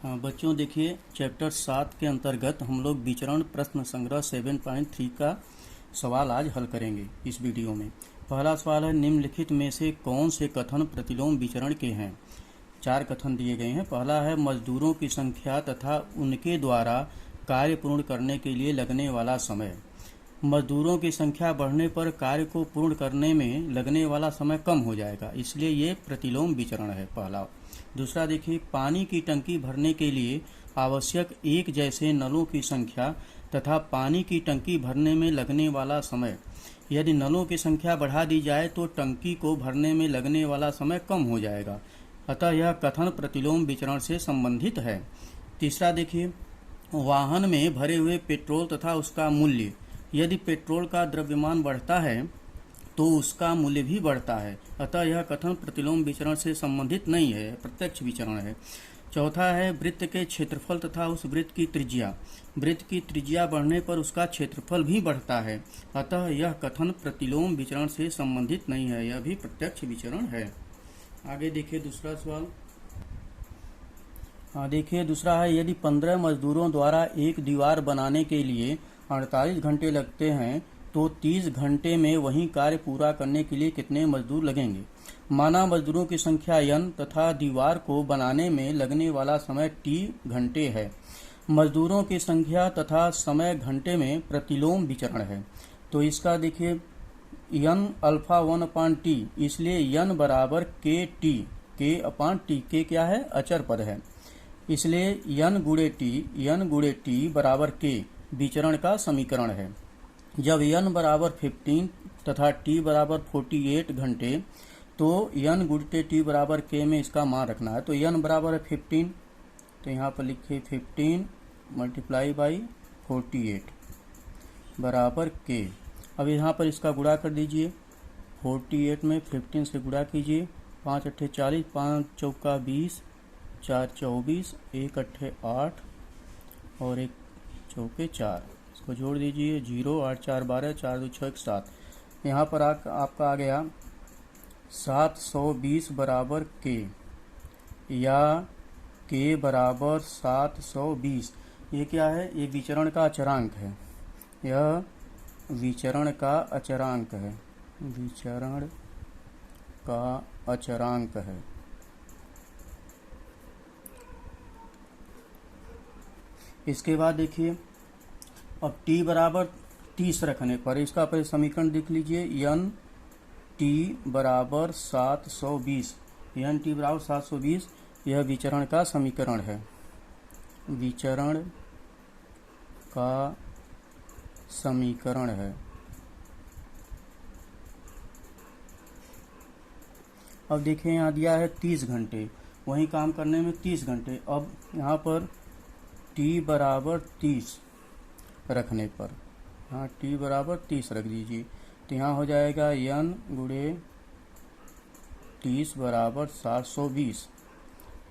हाँ बच्चों, देखिए चैप्टर 7 के अंतर्गत हम लोग विचरण प्रश्न संग्रह 7.3 का सवाल आज हल करेंगे इस वीडियो में। पहला सवाल है, निम्नलिखित में से कौन से कथन प्रतिलोम विचरण के हैं। 4 कथन दिए गए हैं। पहला है, मजदूरों की संख्या तथा उनके द्वारा कार्य पूर्ण करने के लिए लगने वाला समय। मजदूरों की संख्या बढ़ने पर कार्य को पूर्ण करने में लगने वाला समय कम हो जाएगा, इसलिए ये प्रतिलोम विचरण है पहला। दूसरा देखिए, पानी की टंकी भरने के लिए आवश्यक एक जैसे नलों की संख्या तथा पानी की टंकी भरने में लगने वाला समय। यदि नलों की संख्या बढ़ा दी जाए तो टंकी को भरने में लगने वाला समय कम हो जाएगा, अतः यह कथन प्रतिलोम विचरण से संबंधित है। तीसरा देखिए, वाहन में भरे हुए पेट्रोल तथा उसका मूल्य। यदि पेट्रोल का द्रव्यमान बढ़ता है तो उसका मूल्य भी बढ़ता है, अतः यह कथन प्रतिलोम विचरण से संबंधित नहीं है, प्रत्यक्ष विचरण है। चौथा है, वृत्त के क्षेत्रफल तथा उस वृत्त की त्रिज्या। वृत्त की त्रिज्या बढ़ने पर उसका क्षेत्रफल भी बढ़ता है, अतः यह कथन प्रतिलोम विचरण से संबंधित नहीं है, यह भी प्रत्यक्ष विचरण है। आगे देखिए दूसरा सवाल। देखिए दूसरा है, यदि 15 मजदूरों द्वारा एक दीवार बनाने के लिए 48 घंटे लगते हैं तो 30 घंटे में वही कार्य पूरा करने के लिए कितने मजदूर लगेंगे। माना मजदूरों की संख्या n तथा दीवार को बनाने में लगने वाला समय t घंटे है। मजदूरों की संख्या तथा समय घंटे में प्रतिलोम विचरण है, तो इसका देखिए n अल्फा 1/t, इसलिए n बराबर k/t। k क्या है, अचर पद है, इसलिए n गुणे t बराबर k विचरण का समीकरण है। जब n बराबर 15 तथा t बराबर 48 घंटे, तो n गुणे t बराबर k में इसका मान रखना है। तो n बराबर है 15, तो यहाँ पर लिखिए 15 मल्टीप्लाई बाई 48 बराबर k। अब यहाँ पर इसका गुणा कर दीजिए, 48 में 15 से गुणा कीजिए, 5 अट्ठे 40, 5 चौका 20, 4 24, 1 अट्ठे 8 और 1 चौके 4, इसको जोड़ दीजिए, 0 8 4 12, 4 2 6 1 7। यहाँ पर आपका आ गया 720 बराबर k, या k बराबर 720। ये क्या है, ये विचरण का अचरांक है, यह विचरण का अचरांक है, विचरण का अचरांक है। इसके बाद देखिए, अब t बराबर 30 रखने पर इसका पहले समीकरण देख लीजिए, n t बराबर 720, n t बराबर 720, यह विचरण का समीकरण है, विचरण का समीकरण है। अब देखिए यहाँ दिया है 30 घंटे, वही काम करने में 30 घंटे। अब यहाँ पर t बराबर 30 रखने पर, हाँ t बराबर 30 रख दीजिए, तो यहाँ हो जाएगा n गुणे 30 बराबर 720,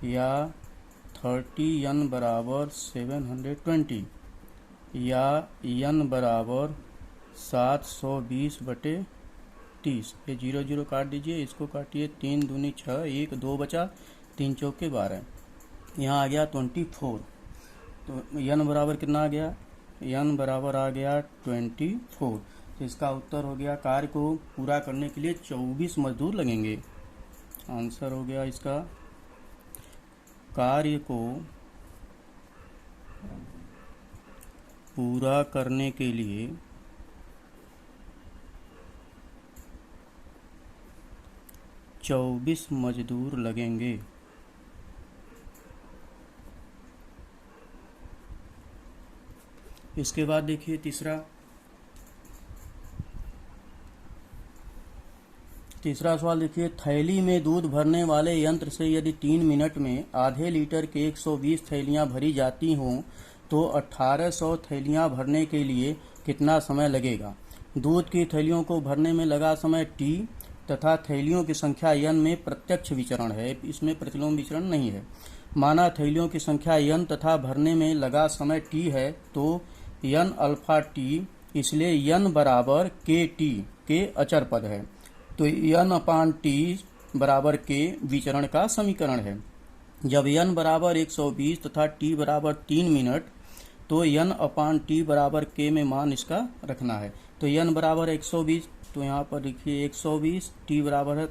या 30 n बराबर 720, या n बराबर 720 बटे 30। ये 0 0 काट दीजिए, इसको काटिए, 3 दूनी 6, 1 2 बचा, 3 चौके 12, यहाँ आ गया 24। तो n बराबर कितना आ गया, n बराबर आ गया 24। तो इसका उत्तर हो गया, कार्य को पूरा करने के लिए 24 मजदूर लगेंगे। आंसर हो गया इसका, कार्य को पूरा करने के लिए 24 मजदूर लगेंगे। इसके बाद देखिए तीसरा सवाल देखिए, थैली में दूध भरने वाले यंत्र से यदि 3 मिनट में आधे लीटर के 120 थैलियां भरी जाती हों तो 1800 थैलियां भरने के लिए कितना समय लगेगा। दूध की थैलियों को भरने में लगा समय t तथा थैलियों की संख्या n में प्रत्यक्ष विचरण है, इसमें प्रतिलोम विचरण नहीं है। माना थैलियों की संख्या n तथा भरने में लगा समय t है, तो n अल्फा t, इसलिए n बराबर k/t, k अचर पद है, तो n/t बराबर k विचरण का समीकरण है। जब n बराबर 120 तथा t बराबर 3 मिनट तो n अपान t बराबर k में मान इसका रखना है। तो n बराबर 120, तो यहाँ पर लिखिए 120, t बराबर है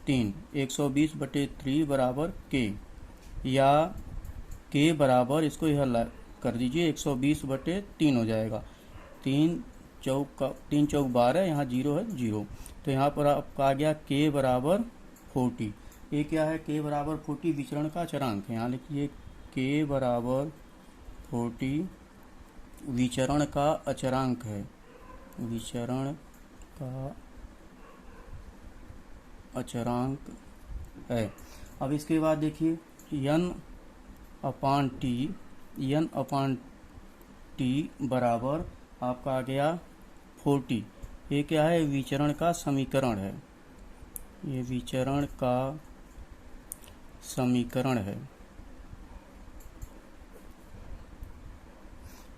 3, 120 बटे 3 बराबर k, या k बराबर इसको यह कर दीजिए 120 बटे 3 हो जाएगा। 3 चौक 12, यहाँ 0 है 0, तो यहाँ पर आपका आ गया k बराबर 40। ये क्या है? k बराबर 40 विचरण का अचरांक है। यहाँ लिखिए k बराबर 40 विचरण का अचरांक है, विचरण का अचरांक है। अब इसके बाद देखिए n अपान टी बराबर आपका आ गया 40। ये क्या है? विचरण का समीकरण है, ये विचरण का समीकरण है।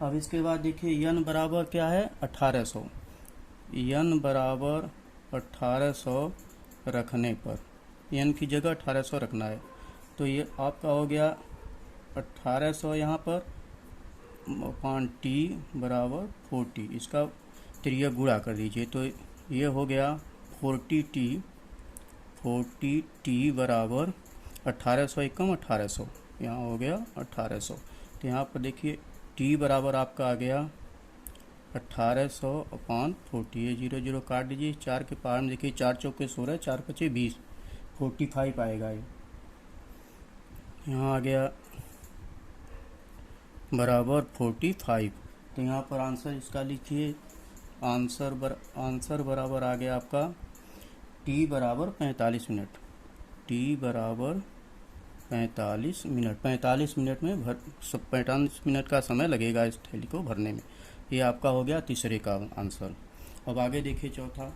अब इसके बाद देखिए n बराबर क्या है? 1800। n बराबर 1800 रखने पर, n की जगह 1800 रखना है, तो ये आपका हो गया 1800 यहाँ पर अपान t बराबर 40, इसका त्रिया गुणा कर दीजिए, तो ये हो गया 40t बराबर 1800 एकम 1800, यहाँ हो गया 1800। तो यहाँ पर देखिए t बराबर आपका आ गया 1800 अपान 40, ये 0 0 काट दीजिए, 4 के पार में देखिए 4 चौके 16, 4 पचे 20, 45 आएगा ये। यहाँ आ गया बराबर 45। तो यहाँ पर आंसर इसका लिखिए, आंसर बराबर आ गया आपका t बराबर 45 मिनट, t बराबर 45 मिनट। 45 मिनट में 45 मिनट का समय लगेगा इस थैली को भरने में। ये आपका हो गया तीसरे का आंसर। अब आगे देखिए चौथा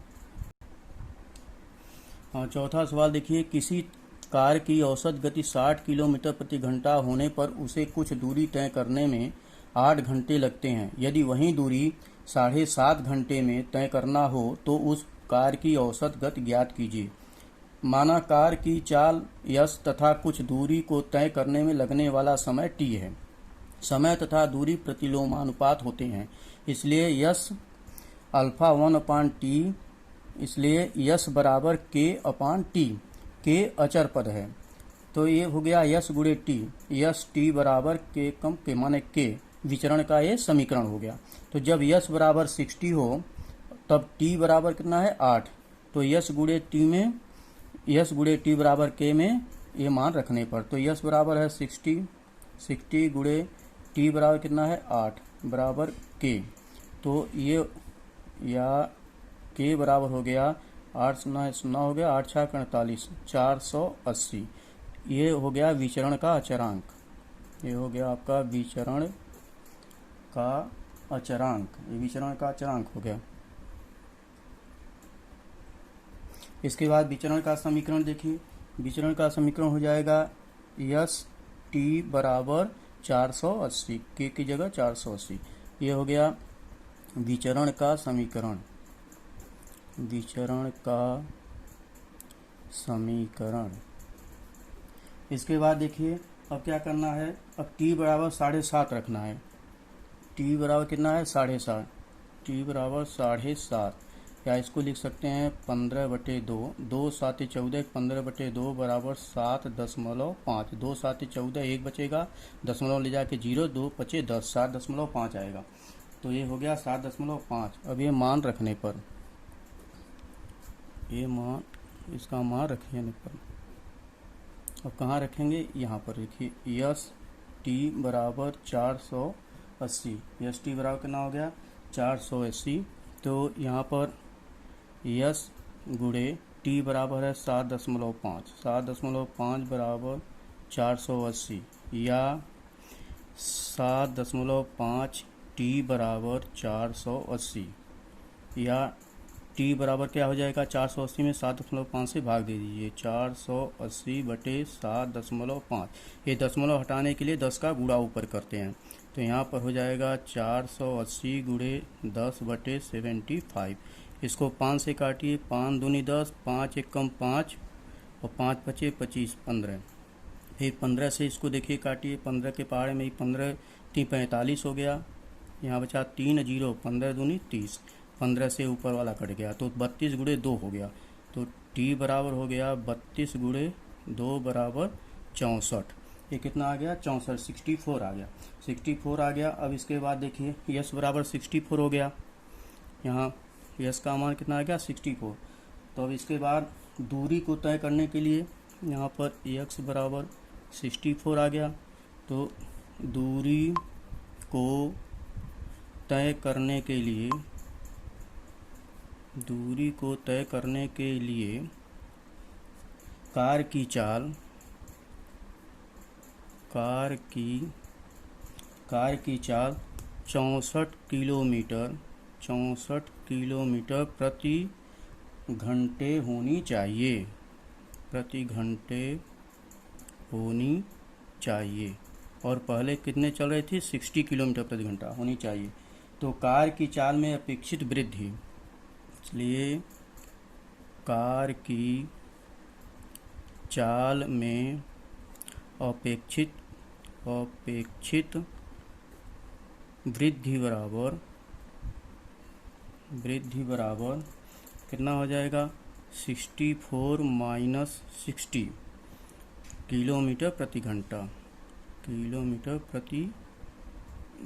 सवाल देखिए, किसी कार की औसत गति 60 किलोमीटर प्रति घंटा होने पर उसे कुछ दूरी तय करने में 8 घंटे लगते हैं। यदि वही दूरी 7.5 घंटे में तय करना हो तो उस कार की औसत गति ज्ञात कीजिए। माना कार की चाल यश तथा कुछ दूरी को तय करने में लगने वाला समय t है। समय तथा दूरी प्रतिलोमानुपात होते हैं, इसलिए यश अल्फा 1 अपान टी, इसलिए यश बराबर k अपान टी। k अचर पद है, तो ये हो गया यश गुणे टी, यश टी बराबर k कम k माने k, विचरण का ये समीकरण हो गया। तो जब यश बराबर 60 हो तब t बराबर कितना है? 8। तो यश गुणे टी बराबर k में ये मान रखने पर, तो यश बराबर है 60 गुणे टी बराबर कितना है? 8 बराबर k। तो ये या k बराबर हो गया 8 0 हो गया, 8 6 48, 480। ये हो गया विचरण का अचरांक, ये हो गया आपका विचरण का अचरांक, ये विचरण का अचरांक हो गया। इसके बाद विचरण का समीकरण देखिए, विचरण का समीकरण हो जाएगा यस टी बराबर 480, के की जगह 480। ये हो गया विचरण का समीकरण, विचरण का समीकरण। इसके बाद देखिए अब क्या करना है, अब t बराबर 7.5 रखना है। t बराबर कितना है? 7.5, t बराबर 7.5, या इसको लिख सकते हैं 15/2, 2 7 14, 15/2 बराबर 7.5, 2 7 14, 1 बचेगा, दशमलव ले जाके 0, 2 5 10, 7.5 आएगा। तो ये हो गया 7.5। अब ये मान रखने पर, ये मान, इसका मान रखने पर, अब कहाँ रखेंगे? यहाँ पर देखिए यस टी बराबर 480, यस टी बराबर कितना हो गया? 480। तो यहाँ पर यस गुणे टी बराबर है 7.5, 7.5 बराबर 480, या 7.5 टी बराबर 480, या टी बराबर क्या हो जाएगा? 480 में 7.5 से भाग दे दीजिए, 480 बटे 7.5। ये दशमलव हटाने के लिए 10 का गुणा ऊपर करते हैं, तो यहाँ पर हो जाएगा 480 गुणे 10 बटे 75। इसको 5 से काटिए, 5 दूनी 10, 5 एकम 5 और 5 पचे 25, 15। फिर 15 से इसको देखिए काटिए, 15 के पहाड़े में ही 15 3 45 हो गया, यहाँ बचा 3 0, 15 दूनी 30, 15 से ऊपर वाला कट गया तो 32 गुणे 2 हो गया, तो t बराबर हो गया 32 गुणे 2 बराबर 64। ये कितना आ गया 64, 64 आ गया, 64 आ गया। अब इसके बाद देखिए यस बराबर 64 हो गया, यहाँ यस का मान कितना आ गया 64। तो अब इसके बाद दूरी को तय करने के लिए यहाँ पर x बराबर 64 आ गया, तो दूरी को तय करने के लिए कार की चाल 64 किलोमीटर प्रति घंटे होनी चाहिए, और पहले कितने चल रही थी 60 किलोमीटर प्रति घंटा होनी चाहिए। तो कार की चाल में अपेक्षित वृद्धि, इसलिए कार की चाल में अपेक्षित वृद्धि बराबर कितना हो जाएगा 64 माइनस 60 किलोमीटर प्रति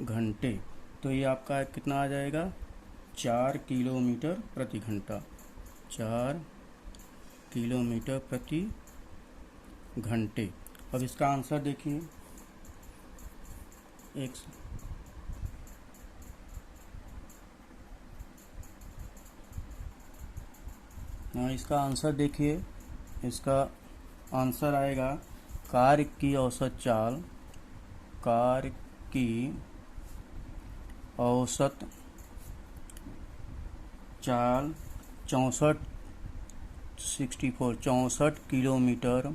घंटे। तो ये आपका कितना आ जाएगा 4 किलोमीटर प्रति घंटा, 4 किलोमीटर प्रति घंटे। अब इसका आंसर देखिए, इसका आंसर देखिए, इसका आंसर आएगा कार की औसत चाल 64 किलोमीटर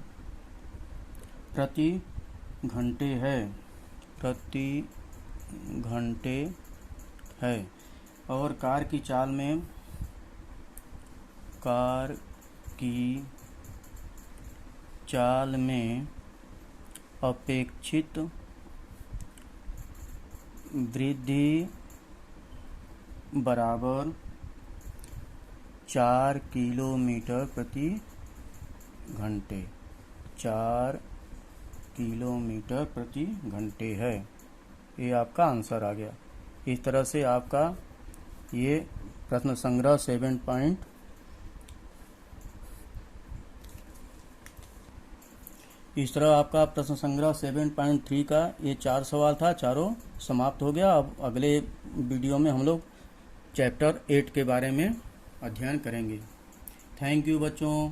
प्रति घंटे है, और कार की चाल में अपेक्षित वृद्धि बराबर 4 किलोमीटर प्रति घंटे, 4 किलोमीटर प्रति घंटे है। ये आपका आंसर आ गया। इस तरह से आपका ये प्रश्न संग्रह 7.3 का ये 4 सवाल था, चारों समाप्त हो गया। अब अगले वीडियो में हम लोग चैप्टर 8 के बारे में अध्ययन करेंगे। थैंक यू बच्चों।